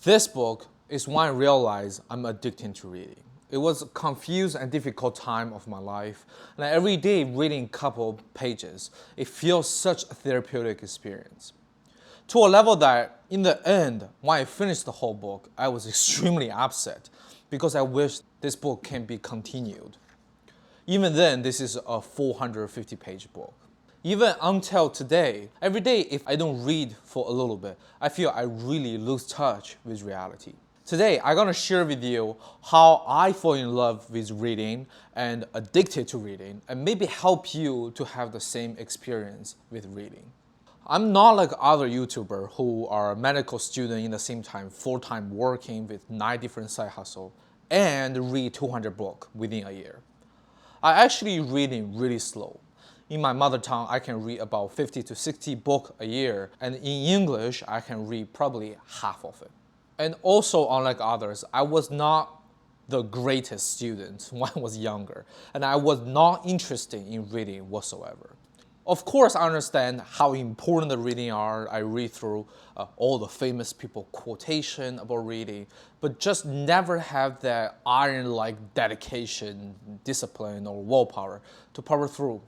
This book is when I realized I'm addicted to reading. It was a confused and difficult time of my life, and every day reading a couple pages, it feels such a therapeutic experience. To a level that, in the end, when I finished the whole book, I was extremely upset because I wished this book can be continued. Even then, this is a 450-page book. Even until today, every day if I don't read for a little bit, I feel I really lose touch with reality. Today, I'm gonna share with you how I fall in love with reading and addicted to reading, and maybe help you to have the same experience with reading. I'm not like other YouTubers who are a medical student in the same time, full-time working with 9 different side hustles, and read 200 books within a year. I actually reading really slow. In my mother tongue, I can read about 50 to 60 books a year, and in English, I can read probably half of it. And also, unlike others, I was not the greatest student when I was younger, and I was not interested in reading whatsoever. Of course, I understand how important the reading are. I read through all the famous people quotation about reading, but just never have that iron-like dedication, discipline, or willpower to power through.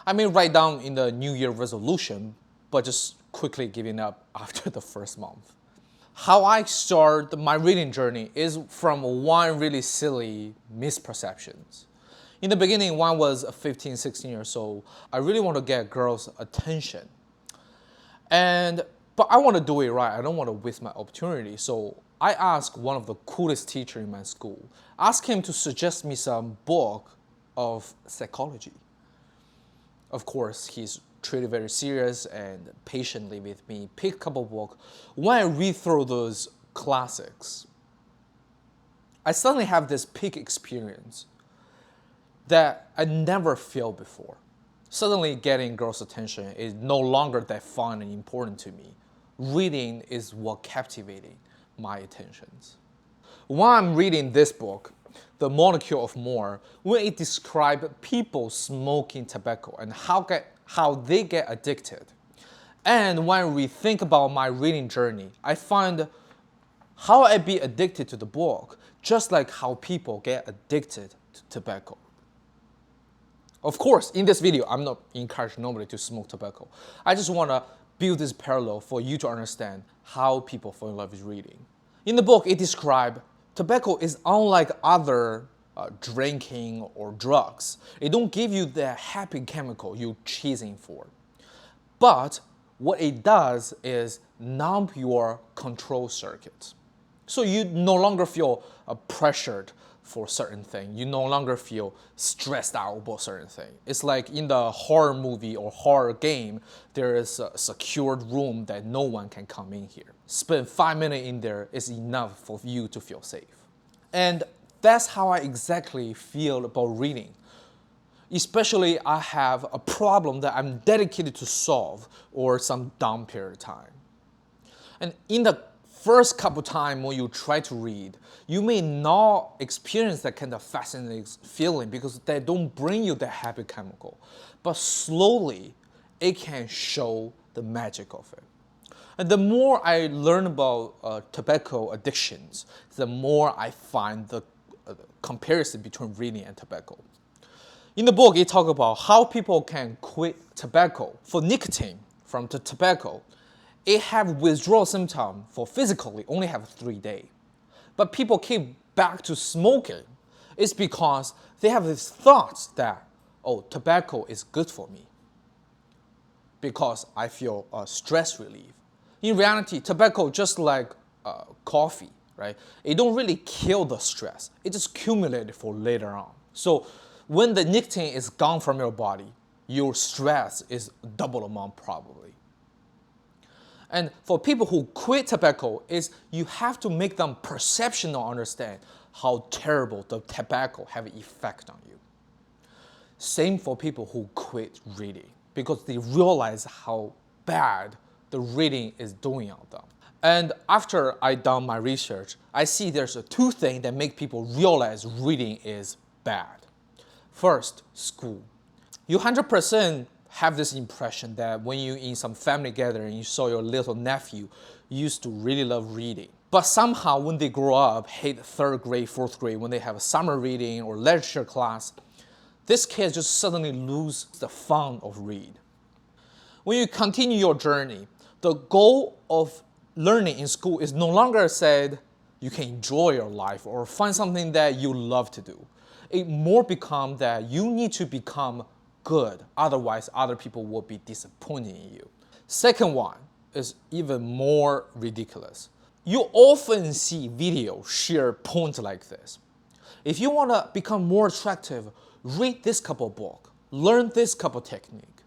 I may write down in the New Year resolution, but just quickly giving up after the first month. How I start my reading journey is from one really silly misperceptions. In the beginning, when I was 15, 16 years old, I really want to get girls' attention. But I want to do it right. I don't want to waste my opportunity. So I asked one of the coolest teachers in my school, asked him to suggest me some book of psychology. Of course, he's treated very serious and patiently with me, pick a couple books. When I read through those classics, I suddenly have this peak experience that I never felt before. Suddenly getting girls' attention is no longer that fun and important to me. Reading is what captivating my attentions. When I'm reading this book, The Molecule of More, when it describes people smoking tobacco and how they get addicted. And when we think about my reading journey, I find how I be addicted to the book, just like how people get addicted to tobacco. Of course, in this video, I'm not encouraging nobody to smoke tobacco. I just want to build this parallel for you to understand how people fall in love with reading. In the book, it describes tobacco is unlike other drinking or drugs. It don't give you the happy chemical you're chasing for. But what it does is numb your control circuits. So you no longer feel pressured for certain thing. You no longer feel stressed out about certain thing. It's like in the horror movie or horror game, there is a secured room that no one can come in here. Spend 5 minutes in there is enough for you to feel safe. And that's how I exactly feel about reading. Especially I have a problem that I'm dedicated to solve or some down period of time. And in the first couple times when you try to read, you may not experience that kind of fascinating feeling because they don't bring you the happy chemical. But slowly, it can show the magic of it. And the more I learn about tobacco addictions, the more I find the comparison between reading and tobacco. In the book, it talks about how people can quit tobacco for nicotine from the tobacco. It have withdrawal symptoms for physically only have 3 days. But people keep back to smoking. It's because they have these thoughts that, oh, tobacco is good for me because I feel stress relief. In reality, tobacco just like coffee, right? It don't really kill the stress. It just accumulated for later on. So when the nicotine is gone from your body, your stress is double amount probably. And for people who quit tobacco, is you have to make them perceptional understand how terrible the tobacco have an effect on you. Same for people who quit reading, because they realize how bad the reading is doing on them. And after I done my research, I see there's 2 things that make people realize reading is bad. First, school. You 100% have this impression that when you in some family gathering, you saw your little nephew used to really love reading. But somehow when they grow up, hit third grade, fourth grade, when they have a summer reading or literature class, these kids just suddenly lose the fun of read. When you continue your journey, the goal of learning in school is no longer said you can enjoy your life or find something that you love to do. It more becomes that you need to become good, otherwise other people will be disappointed in you. Second one is even more ridiculous. You often see videos share points like this. If you want to become more attractive, read this couple book, learn this couple technique.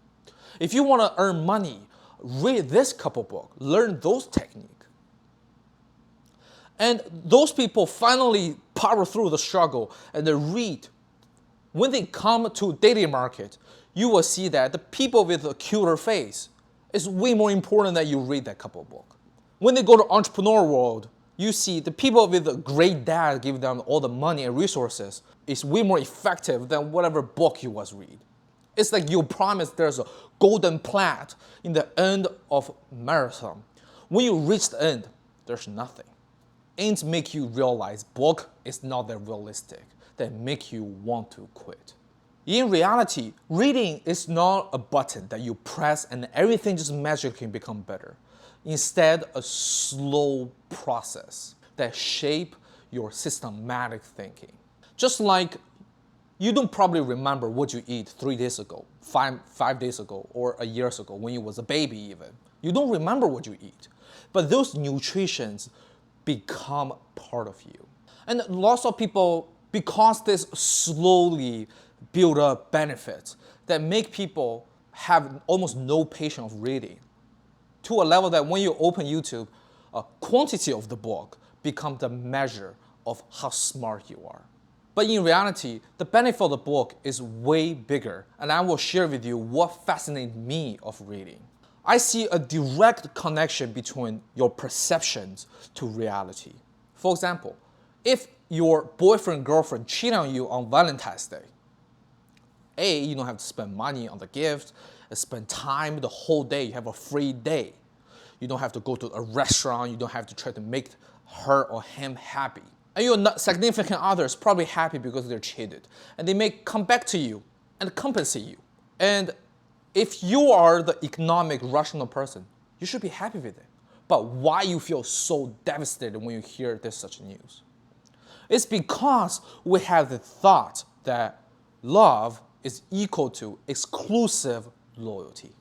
If you want to earn money, read this couple book, learn those technique. And those people finally power through the struggle and they read. When they come to dating market, you will see that the people with a cuter face is way more important that you read that couple book. When they go to entrepreneur world, you see the people with a great dad give them all the money and resources is way more effective than whatever book you was read. It's like you promise there's a golden plat in the end of marathon. When you reach the end, there's nothing. Ends make you realize book is not that realistic, that make you want to quit. In reality, reading is not a button that you press and everything just magically become better. Instead, a slow process that shape your systematic thinking. Just like you don't probably remember what you eat 3 days ago, five days ago, or a year ago when you was a baby even. You don't remember what you eat. But those nutritions become part of you. And lots of people, because this slowly build up benefits that make people have almost no patience of reading, to a level that when you open YouTube, a quantity of the book becomes the measure of how smart you are. But in reality, the benefit of the book is way bigger, and I will share with you what fascinates me of reading. I see a direct connection between your perceptions to reality. For example, if your boyfriend, girlfriend cheat on you on Valentine's Day, you don't have to spend money on the gift, spend time the whole day, you have a free day. You don't have to go to a restaurant, you don't have to try to make her or him happy. And your significant other is probably happy because they're cheated. And they may come back to you and compensate you. And if you are the economic, rational person, you should be happy with it. But why you feel so devastated when you hear this such news? It's because we have the thought that love is equal to exclusive loyalty.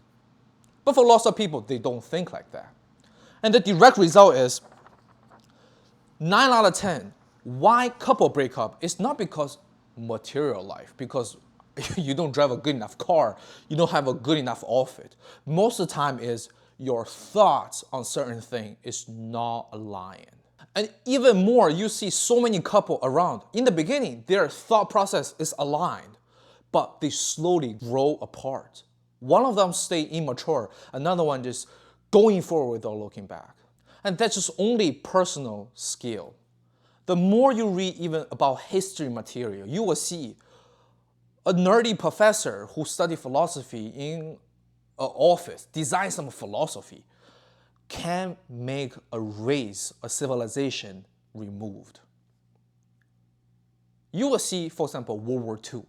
But for lots of people, they don't think like that. And the direct result is 9 out of 10, why couple break up is not because material life, because you don't drive a good enough car, you don't have a good enough outfit. Most of the time is your thoughts on certain thing is not aligned. And even more, you see so many couple around. In the beginning, their thought process is aligned, but they slowly grow apart. One of them stay immature, another one just going forward without looking back. And that's just only personal skill. The more you read even about history material, you will see a nerdy professor who studied philosophy in an office, design some philosophy, can make a race, a civilization removed. You will see, for example, World War II,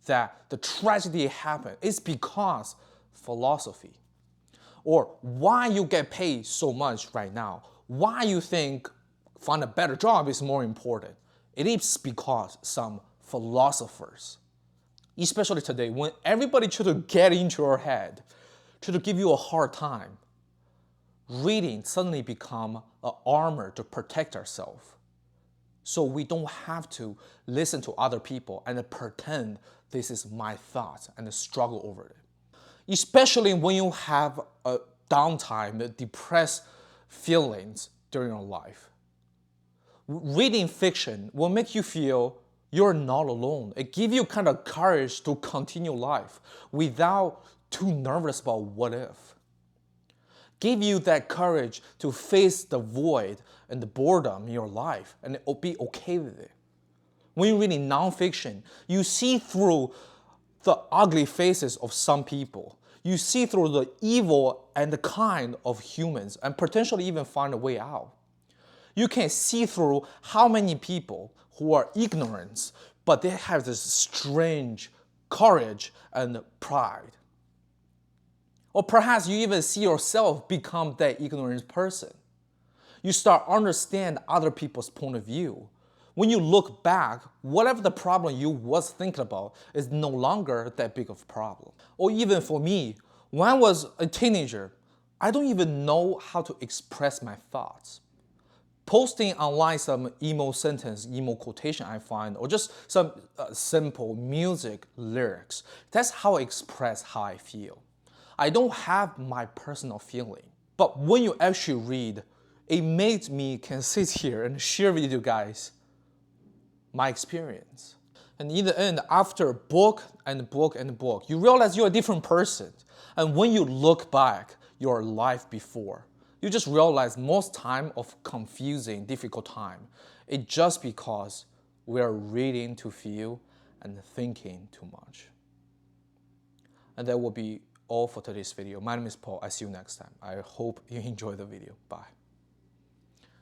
that the tragedy happened is because philosophy. Or why you get paid so much right now, why you think find a better job is more important. It is because some philosophers, especially today, when everybody try to get into your head, try to give you a hard time, reading suddenly become an armor to protect ourselves. So we don't have to listen to other people and pretend this is my thoughts and struggle over it. Especially when you have a downtime, depressed feelings during your life. Reading fiction will make you feel you're not alone. It gives you kind of courage to continue life without too nervous about what if. Give you that courage to face the void and the boredom in your life and be okay with it. When you're reading nonfiction, you see through the ugly faces of some people. You see through the evil and the kind of humans and potentially even find a way out. You can see through how many people who are ignorant, but they have this strange courage and pride. Or perhaps you even see yourself become that ignorant person. You start understand other people's point of view. When you look back, whatever the problem you was thinking about is no longer that big of a problem. Or even for me, when I was a teenager, I don't even know how to express my thoughts. Posting online some emo sentence, emo quotation I find, or just some simple music lyrics, that's how I express how I feel. I don't have my personal feeling. But when you actually read, it made me can sit here and share with you guys my experience. And in the end, after book and book and book, you realize you're a different person. And when you look back your life before, you just realize most time of confusing, difficult time, it's just because we are reading too few and thinking too much. And that will be all for today's video. My name is Paul. I see you next time. I hope you enjoy the video. Bye.